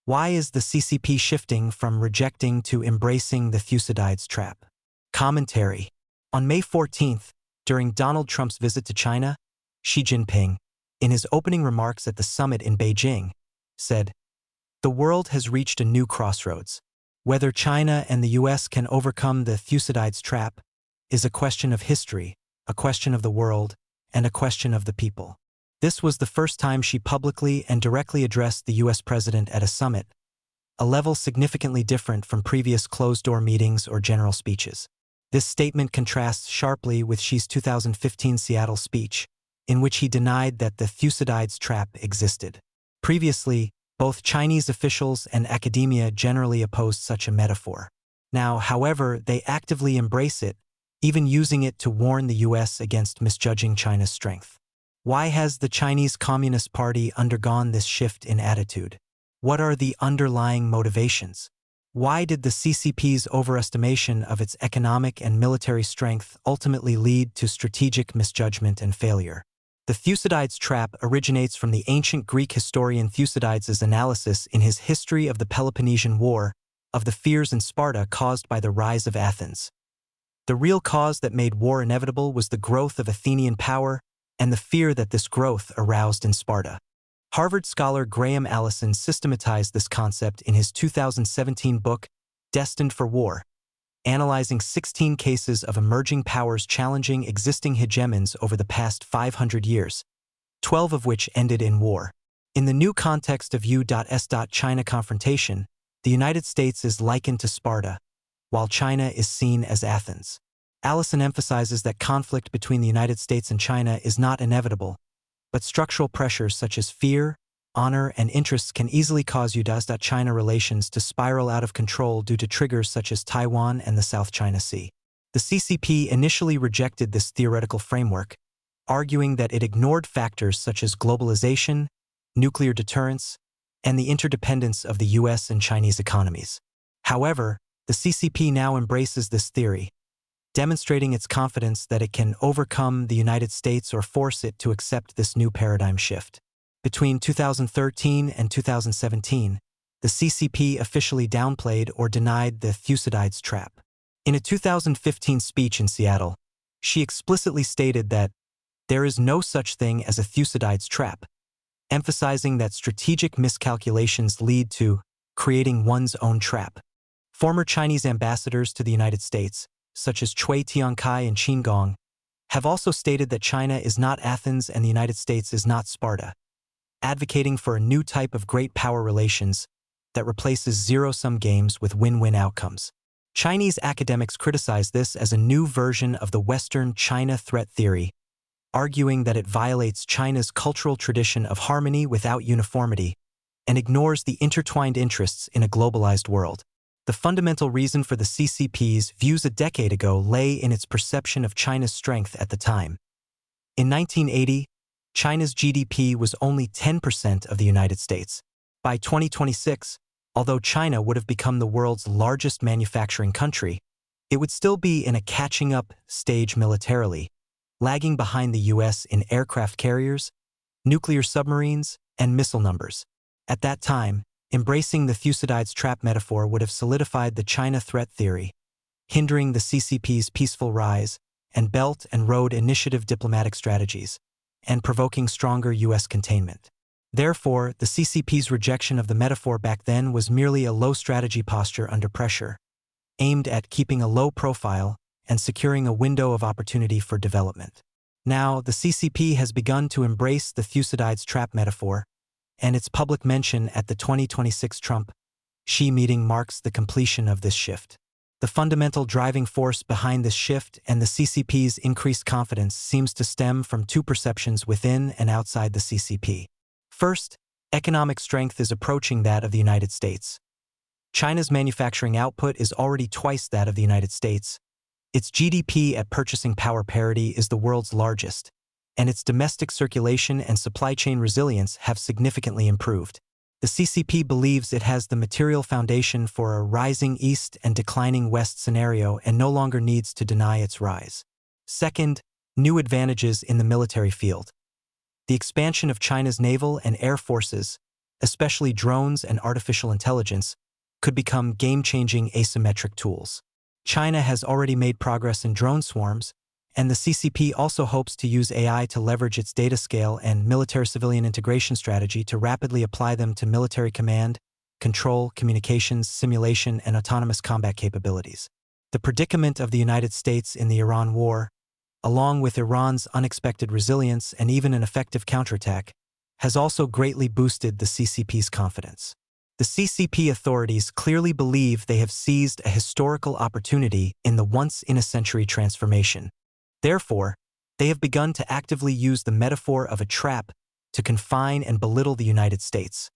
Why is the CCP shifting from rejecting to embracing the Thucydides trap? Commentary. On May 14th, during Donald Trump's visit to China, Xi Jinping, in his opening remarks at the summit in Beijing, said, "The world has reached a new crossroads. Whether China and the US can overcome the Thucydides trap is a question of history, a question of the world, and a question of the people." This was the first time she publicly and directly addressed the US president at a summit, a level significantly different from previous closed-door meetings or general speeches. This statement contrasts sharply with Xi's 2015 Seattle speech, in which he denied that the Thucydides trap existed. Previously, both Chinese officials and academia generally opposed such a metaphor. Now, however, they actively embrace it, even using it to warn the US against misjudging China's strength. Why has the Chinese Communist Party undergone this shift in attitude? What are the underlying motivations? Why did the CCP's overestimation of its economic and military strength ultimately lead to strategic misjudgment and failure? The Thucydides trap originates from the ancient Greek historian Thucydides' analysis in his History of the Peloponnesian War of the fears in Sparta caused by the rise of Athens. The real cause that made war inevitable was the growth of Athenian power and the fear that this growth aroused in Sparta. Harvard scholar Graham Allison systematized this concept in his 2017 book, Destined for War, analyzing 16 cases of emerging powers challenging existing hegemons over the past 500 years, 12 of which ended in war. In the new context of U.S.-China confrontation, the United States is likened to Sparta, while China is seen as Athens. Allison emphasizes that conflict between the United States and China is not inevitable, but structural pressures such as fear, honor, and interests can easily cause U.S.-China relations to spiral out of control due to triggers such as Taiwan and the South China Sea. The CCP initially rejected this theoretical framework, arguing that it ignored factors such as globalization, nuclear deterrence, and the interdependence of the US and Chinese economies. However, the CCP now embraces this theory, demonstrating its confidence that it can overcome the United States or force it to accept this new paradigm shift. Between 2013 and 2017, the CCP officially downplayed or denied the Thucydides trap. In a 2015 speech in Seattle, she explicitly stated that there is no such thing as a Thucydides trap, emphasizing that strategic miscalculations lead to creating one's own trap. Former Chinese ambassadors to the United States, such as Cui Tiankai and Qin Gong, have also stated that China is not Athens and the United States is not Sparta, advocating for a new type of great power relations that replaces zero-sum games with win-win outcomes. Chinese academics criticize this as a new version of the Western China threat theory, arguing that it violates China's cultural tradition of harmony without uniformity and ignores the intertwined interests in a globalized world. The fundamental reason for the CCP's views a decade ago lay in its perception of China's strength at the time. In 1980, China's GDP was only 10% of the United States. By 2026, although China would have become the world's largest manufacturing country, it would still be in a catching-up stage militarily, lagging behind the US in aircraft carriers, nuclear submarines, and missile numbers. At that time, embracing the Thucydides trap metaphor would have solidified the China threat theory, hindering the CCP's peaceful rise and Belt and Road Initiative diplomatic strategies, and provoking stronger US containment. Therefore, the CCP's rejection of the metaphor back then was merely a low-strategy posture under pressure, aimed at keeping a low profile and securing a window of opportunity for development. Now, the CCP has begun to embrace the Thucydides trap metaphor, and its public mention at the 2026 Trump-Xi meeting marks the completion of this shift. The fundamental driving force behind this shift and the CCP's increased confidence seems to stem from two perceptions within and outside the CCP. First, economic strength is approaching that of the United States. China's manufacturing output is already twice that of the United States. Its GDP at purchasing power parity is the world's largest, and its domestic circulation and supply chain resilience have significantly improved. The CCP believes it has the material foundation for a rising East and declining West scenario and no longer needs to deny its rise. Second, new advantages in the military field. The expansion of China's naval and air forces, especially drones and artificial intelligence, could become game-changing asymmetric tools. China has already made progress in drone swarms, and the CCP also hopes to use AI to leverage its data scale and military-civilian integration strategy to rapidly apply them to military command, control, communications, simulation, and autonomous combat capabilities. The predicament of the United States in the Iran war, along with Iran's unexpected resilience and even an effective counterattack, has also greatly boosted the CCP's confidence. The CCP authorities clearly believe they have seized a historical opportunity in the once-in-a-century transformation. Therefore, they have begun to actively use the metaphor of a trap to confine and belittle the United States.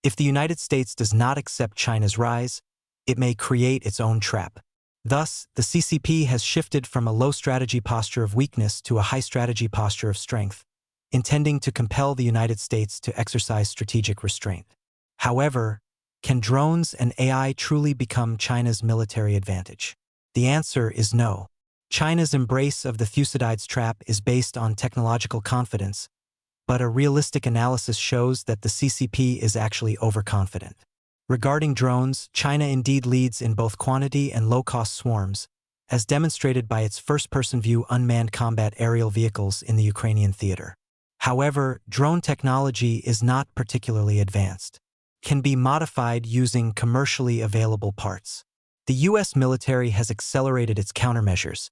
If the United States does not accept China's rise, it may create its own trap. Thus, the CCP has shifted from a low-strategy posture of weakness to a high-strategy posture of strength, intending to compel the United States to exercise strategic restraint. However, can drones and AI truly become China's military advantage? The answer is no. China's embrace of the Thucydides trap is based on technological confidence, but a realistic analysis shows that the CCP is actually overconfident. Regarding drones, China indeed leads in both quantity and low-cost swarms, as demonstrated by its first-person view unmanned combat aerial vehicles in the Ukrainian theater. However, drone technology is not particularly advanced. Can be modified using commercially available parts. The U.S. military has accelerated its countermeasures.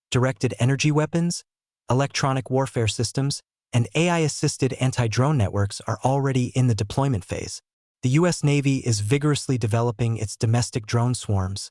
Directed energy weapons, electronic warfare systems, and AI-assisted anti-drone networks are already in the deployment phase. The U.S. Navy is vigorously developing its domestic drone swarms,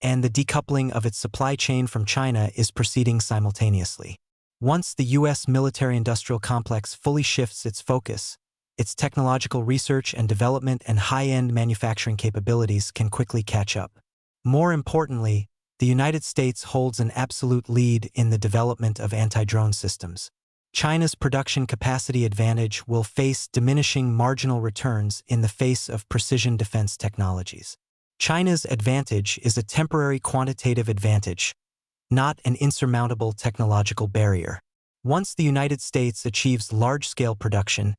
and the decoupling of its supply chain from China is proceeding simultaneously. Once the U.S. military-industrial complex fully shifts its focus, its technological research and development and high-end manufacturing capabilities can quickly catch up. More importantly, the United States holds an absolute lead in the development of anti-drone systems. China's production capacity advantage will face diminishing marginal returns in the face of precision defense technologies. China's advantage is a temporary quantitative advantage, not an insurmountable technological barrier. Once the United States achieves large-scale production,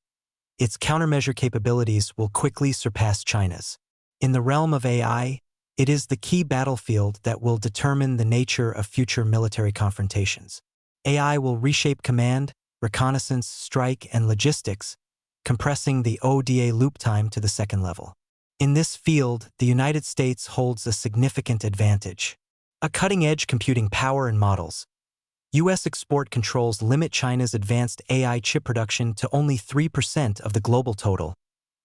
its countermeasure capabilities will quickly surpass China's. In the realm of AI, it is the key battlefield that will determine the nature of future military confrontations. AI will reshape command, reconnaissance, strike, and logistics, compressing the ODA loop time to the second level. In this field, the United States holds a significant advantage. A cutting-edge computing power and models. U.S. export controls limit China's advanced AI chip production to only 3% of the global total,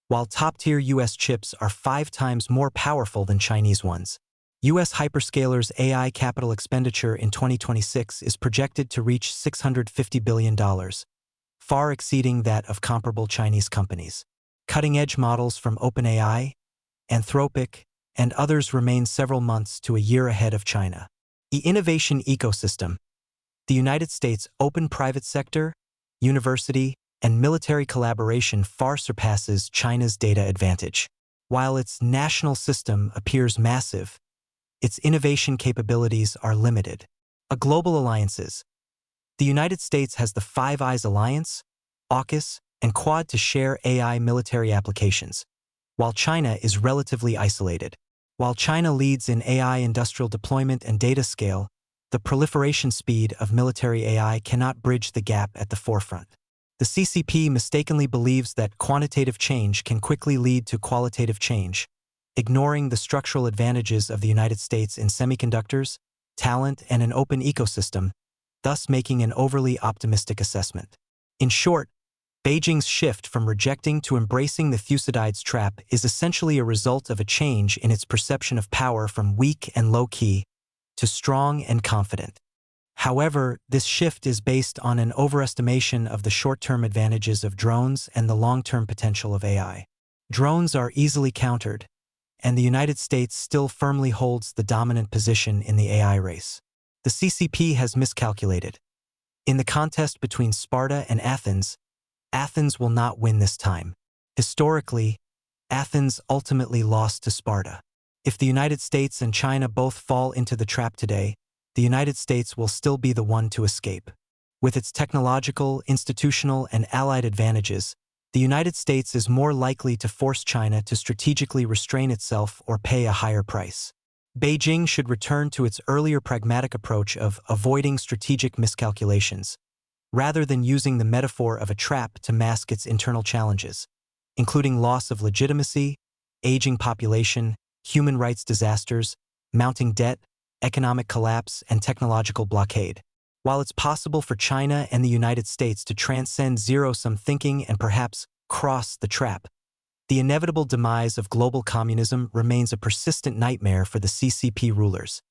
while top-tier U.S. chips are 5 times more powerful than Chinese ones. U.S. hyperscalers' AI capital expenditure in 2026 is projected to reach $650 billion, far exceeding that of comparable Chinese companies. Cutting-edge models from OpenAI, Anthropic, and others remain several months to a year ahead of China. The innovation ecosystem. The United States' open private sector, university, and military collaboration far surpasses China's data advantage. While its national system appears massive, its innovation capabilities are limited. Global alliances. The United States has the Five Eyes Alliance, AUKUS, and Quad to share AI military applications, while China is relatively isolated. While China leads in AI industrial deployment and data scale, the proliferation speed of military AI cannot bridge the gap at the forefront. The CCP mistakenly believes that quantitative change can quickly lead to qualitative change, ignoring the structural advantages of the United States in semiconductors, talent, and an open ecosystem, thus making an overly optimistic assessment. In short, Beijing's shift from rejecting to embracing the Thucydides trap is essentially a result of a change in its perception of power from weak and low-key to strong and confident. However, this shift is based on an overestimation of the short-term advantages of drones and the long-term potential of AI. Drones are easily countered, and the United States still firmly holds the dominant position in the AI race. The CCP has miscalculated. In the contest between Sparta and Athens, Athens will not win this time. Historically, Athens ultimately lost to Sparta. If the United States and China both fall into the trap today, the United States will still be the one to escape. With its technological, institutional, and allied advantages, the United States is more likely to force China to strategically restrain itself or pay a higher price. Beijing should return to its earlier pragmatic approach of avoiding strategic miscalculations, rather than using the metaphor of a trap to mask its internal challenges, including loss of legitimacy, aging population, human rights disasters, mounting debt, economic collapse, and technological blockade. While it's possible for China and the United States to transcend zero-sum thinking and perhaps cross the trap, the inevitable demise of global communism remains a persistent nightmare for the CCP rulers.